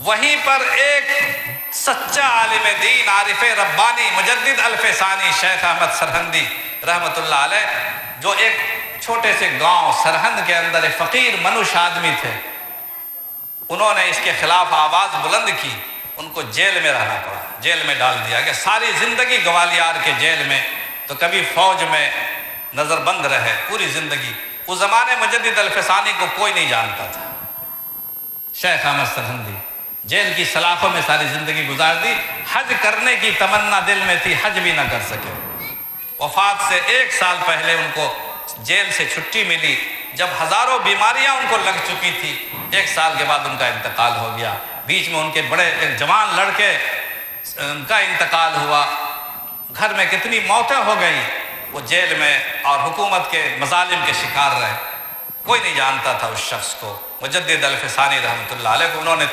وہیں پر ایک سچا عالم دین عارف ربانی مجدد الفسانی شیخ احمد سرہندی رحمۃ اللہ علیہ، جو ایک چھوٹے سے گاؤں سرہند کے اندر ایک فقیر منوش آدمی تھے، انہوں نے اس کے خلاف آواز بلند کی، ان کو جیل میں رہنا پڑا، جیل میں ڈال دیا کہ ساری زندگی گوالیار کے جیل میں، تو کبھی فوج میں نظر بند رہے پوری زندگی۔ اس زمانے مجدد الفسانی کو کوئی نہیں جانتا تھا۔ شیخ احمد سرہندی جیل کی سلاخوں میں ساری زندگی گزار دی، حج کرنے کی تمنا دل میں تھی، حج بھی نہ کر سکے۔ وفات سے 1 سال پہلے ان کو جیل سے چھٹی ملی، جب ہزاروں بیماریاں ان کو لگ چکی تھی۔ 1 سال کے بعد ان کا انتقال ہو گیا۔ بیچ میں ان کے بڑے ایک جوان لڑکے، ان کا انتقال ہوا۔ گھر میں کتنی موتیں ہو گئیں، وہ جیل میں اور حکومت کے مظالم کے شکار رہے۔ کوئی نہیں جانتا تھا اس شخص کو، مجدد الفسانی رحمۃ اللہ علیہ کو۔ انہوں نے